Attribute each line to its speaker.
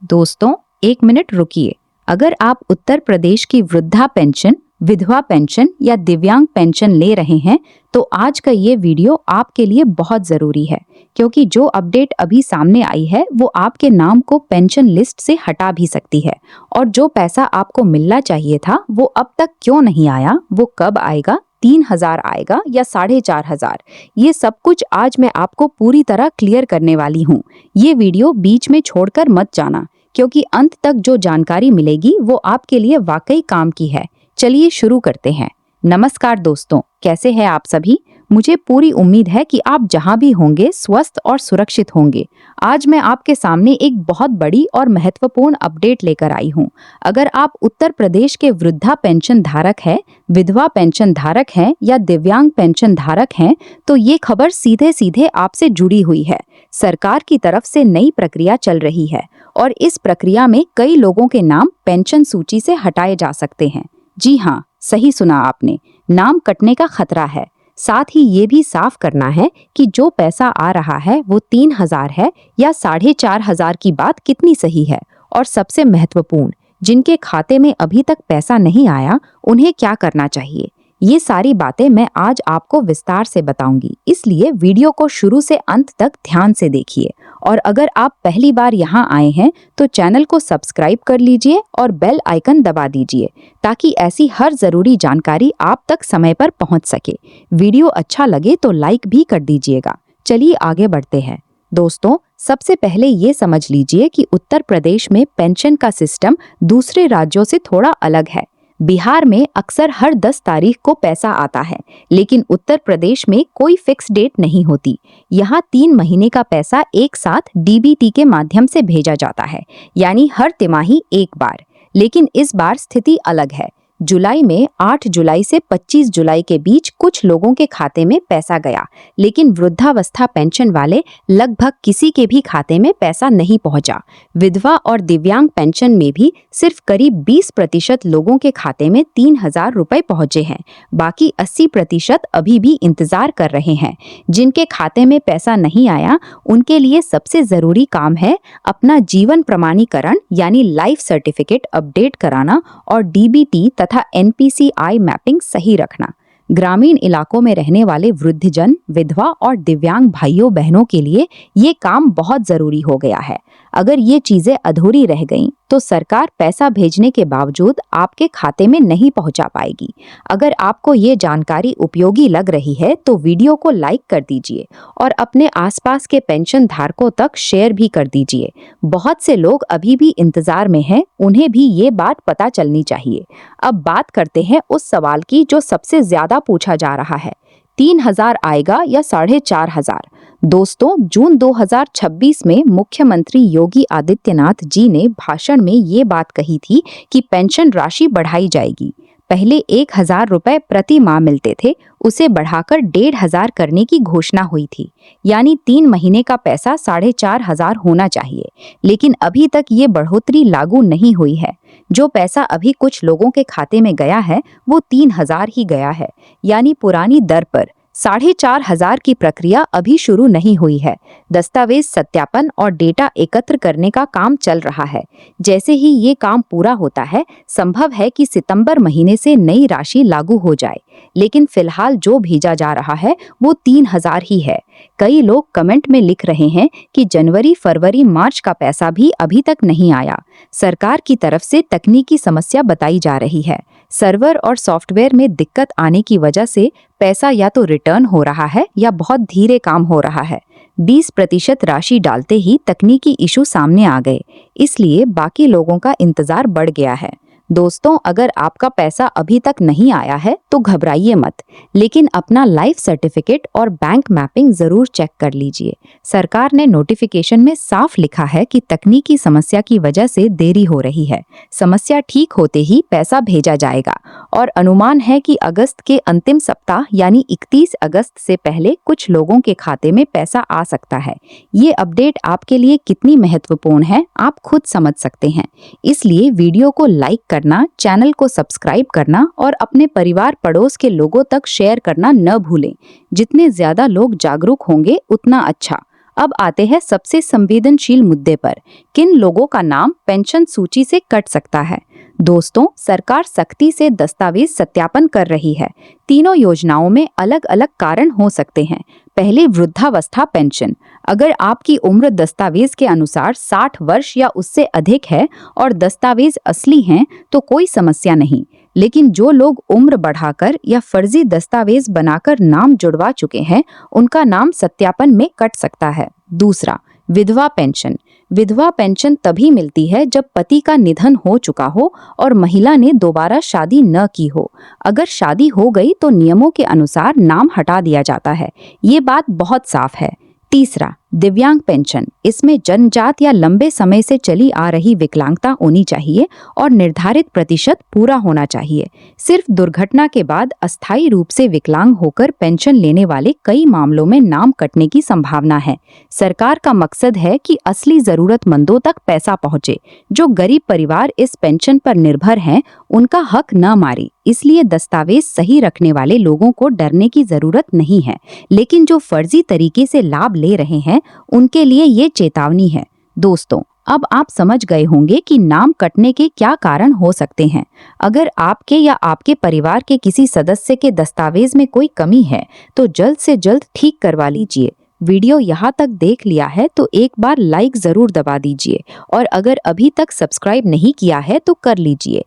Speaker 1: दोस्तों, एक मिनट रुकिए। अगर आप उत्तर प्रदेश की वृद्धा पेंशन, विधवा पेंशन या दिव्यांग पेंशन ले रहे हैं तो आज का ये वीडियो आपके लिए बहुत जरूरी है, क्योंकि जो अपडेट अभी सामने आई है वो आपके नाम को पेंशन लिस्ट से हटा भी सकती है। और जो पैसा आपको मिलना चाहिए था वो अब तक क्यों नहीं आया, वो कब आएगा, 3,000 आएगा या 4,500, ये सब कुछ आज मैं आपको पूरी तरह क्लियर करने वाली हूँ। ये वीडियो बीच में छोड़कर मत जाना, क्योंकि अंत तक जो जानकारी मिलेगी वो आपके लिए वाकई काम की है। चलिए शुरू करते हैं। नमस्कार दोस्तों, कैसे हैं आप सभी? मुझे पूरी उम्मीद है कि आप जहां भी होंगे स्वस्थ और सुरक्षित होंगे। आज मैं आपके सामने एक बहुत बड़ी और महत्वपूर्ण अपडेट लेकर आई हूं। अगर आप उत्तर प्रदेश के वृद्धा पेंशन धारक हैं, विधवा पेंशन धारक हैं या दिव्यांग पेंशन धारक हैं, तो ये खबर सीधे सीधे आपसे जुड़ी हुई है। सरकार की तरफ से नई प्रक्रिया चल रही है और इस प्रक्रिया में कई लोगों के नाम पेंशन सूची से हटाए जा सकते हैं। जी हाँ, सही सुना आपने, नाम कटने का खतरा है। साथ ही ये भी साफ करना है कि जो पैसा आ रहा है वो 3,000 है या 4,500 की बात कितनी सही है। और सबसे महत्वपूर्ण, जिनके खाते में अभी तक पैसा नहीं आया उन्हें क्या करना चाहिए, ये सारी बातें मैं आज आपको विस्तार से बताऊंगी। इसलिए वीडियो को शुरू से अंत तक ध्यान से देखिए। और अगर आप पहली बार यहाँ आए हैं तो चैनल को सब्सक्राइब कर लीजिए और बेल आइकन दबा दीजिए, ताकि ऐसी हर जरूरी जानकारी आप तक समय पर पहुँच सके। वीडियो अच्छा लगे तो लाइक भी कर दीजिएगा। चलिए आगे बढ़ते हैं। दोस्तों, सबसे पहले ये समझ लीजिए कि उत्तर प्रदेश में पेंशन का सिस्टम दूसरे राज्यों से थोड़ा अलग है। बिहार में अक्सर हर 10 तारीख को पैसा आता है, लेकिन उत्तर प्रदेश में कोई फिक्स डेट नहीं होती। यहाँ 3 महीने का पैसा एक साथ डीबीटी के माध्यम से भेजा जाता है, यानी हर तिमाही एक बार। लेकिन इस बार स्थिति अलग है। जुलाई में 8 जुलाई से 25 जुलाई के बीच कुछ लोगों के खाते में पैसा गया, लेकिन वृद्धावस्था पेंशन वाले लगभग किसी के भी खाते में पैसा नहीं पहुंचा। विधवा और दिव्यांग पेंशन में भी सिर्फ करीब 20% लोगों के खाते में 3,000 रुपए पहुंचे हैं। बाकी 80% अभी भी इंतजार कर रहे हैं। जिनके खाते में पैसा नहीं आया उनके लिए सबसे जरूरी काम है अपना जीवन प्रमाणीकरण यानी लाइफ सर्टिफिकेट अपडेट कराना और डीबीटी तथा एनपीसीआई मैपिंग सही रखना। ग्रामीण इलाकों में रहने वाले वृद्धजन, विधवा और दिव्यांग भाइयों बहनों के लिए ये काम बहुत जरूरी हो गया है। अगर ये चीजें अधूरी रह गईं तो सरकार पैसा भेजने के बावजूद आपके खाते में नहीं पहुंचा पाएगी। अगर आपको ये जानकारी उपयोगी लग रही है तो वीडियो को लाइक कर दीजिए और अपने आसपास के पेंशन धारकों तक शेयर भी कर दीजिए। बहुत से लोग अभी भी इंतजार में हैं, उन्हें भी ये बात पता चलनी चाहिए। अब बात करते हैं उस सवाल की जो सबसे ज्यादा पूछा जा रहा है, 3,000 आएगा या 4,500? दोस्तों, जून 2026 में मुख्यमंत्री योगी आदित्यनाथ जी ने भाषण में ये बात कही थी कि पेंशन राशि बढ़ाई जाएगी। पहले 1,000 रुपए प्रति माह मिलते थे, उसे बढ़ाकर 1,500 करने की घोषणा हुई थी, यानी 3 महीने का पैसा 4,500 होना चाहिए। लेकिन अभी तक ये बढ़ोतरी लागू नहीं हुई है। जो पैसा अभी कुछ लोगों के खाते में गया है वो 3,000 ही गया है, यानी पुरानी दर पर। 4,500 की प्रक्रिया अभी शुरू नहीं हुई है। दस्तावेज सत्यापन और डेटा एकत्र करने का काम चल रहा है। जैसे ही ये काम पूरा होता है, संभव है कि सितंबर महीने से नई राशि लागू हो जाए। लेकिन फिलहाल जो भेजा जा रहा है वो 3,000 ही है। कई लोग कमेंट में लिख रहे हैं कि जनवरी, फरवरी, मार्च का पैसा भी अभी तक नहीं आया। सरकार की तरफ से तकनीकी समस्या बताई जा रही है। सर्वर और सॉफ्टवेयर में दिक्कत आने की वजह से पैसा या तो रिटर्न हो रहा है या बहुत धीरे काम हो रहा है। 20% राशि डालते ही तकनीकी इशू सामने आ गए, इसलिए बाकी लोगों का इंतजार बढ़ गया है। दोस्तों, अगर आपका पैसा अभी तक नहीं आया है तो घबराइए मत, लेकिन अपना लाइफ सर्टिफिकेट और बैंक मैपिंग जरूर चेक कर लीजिए। सरकार ने नोटिफिकेशन में साफ लिखा है कि तकनीकी समस्या की वजह से देरी हो रही है। समस्या ठीक होते ही पैसा भेजा जाएगा और अनुमान है कि अगस्त के अंतिम सप्ताह यानी 31 अगस्त से पहले कुछ लोगों के खाते में पैसा आ सकता है। ये अपडेट आपके लिए कितनी महत्वपूर्ण है आप खुद समझ सकते हैं। इसलिए वीडियो को लाइक करना, चैनल को सब्सक्राइब करना और अपने परिवार पड़ोस के लोगों तक शेयर करना न भूलें। जितने ज्यादा लोग जागरूक होंगे उतना अच्छा। अब आते हैं सबसे संवेदनशील मुद्दे पर, किन लोगों का नाम पेंशन सूची से कट सकता है। दोस्तों, सरकार सख्ती से दस्तावेज सत्यापन कर रही है। तीनों योजनाओं में अलग अलग कारण हो सकते हैं। पहले, वृद्धावस्था पेंशन। अगर आपकी उम्र दस्तावेज के अनुसार 60 वर्ष या उससे अधिक है और दस्तावेज असली हैं तो कोई समस्या नहीं। लेकिन जो लोग उम्र बढ़ाकर या फर्जी दस्तावेज बनाकर नाम जुड़वा चुके हैं, उनका नाम सत्यापन में कट सकता है। दूसरा, विधवा पेंशन। विधवा पेंशन तभी मिलती है जब पति का निधन हो चुका हो और महिला ने दोबारा शादी न की हो। अगर शादी हो गई तो नियमों के अनुसार नाम हटा दिया जाता है। ये बात बहुत साफ है। तीसरा, दिव्यांग पेंशन। इसमें जन्मजात या लंबे समय से चली आ रही विकलांगता होनी चाहिए और निर्धारित प्रतिशत पूरा होना चाहिए। सिर्फ दुर्घटना के बाद अस्थायी रूप से विकलांग होकर पेंशन लेने वाले कई मामलों में नाम कटने की संभावना है। सरकार का मकसद है कि असली जरूरतमंदों तक पैसा पहुंचे। जो गरीब परिवार इस पेंशन पर निर्भर हैं, उनका हक न मारे। इसलिए दस्तावेज सही रखने वाले लोगों को डरने की जरूरत नहीं है, लेकिन जो फर्जी तरीके से लाभ ले रहे हैं उनके लिए ये चेतावनी है। दोस्तों, अब आप समझ गए होंगे कि नाम कटने के क्या कारण हो सकते हैं। अगर आपके या आपके परिवार के किसी सदस्य के दस्तावेज में कोई कमी है तो जल्द से जल्द ठीक करवा लीजिए। वीडियो यहाँ तक देख लिया है तो एक बार लाइक जरूर दबा दीजिए और अगर अभी तक सब्सक्राइब नहीं किया है तो कर लीजिए।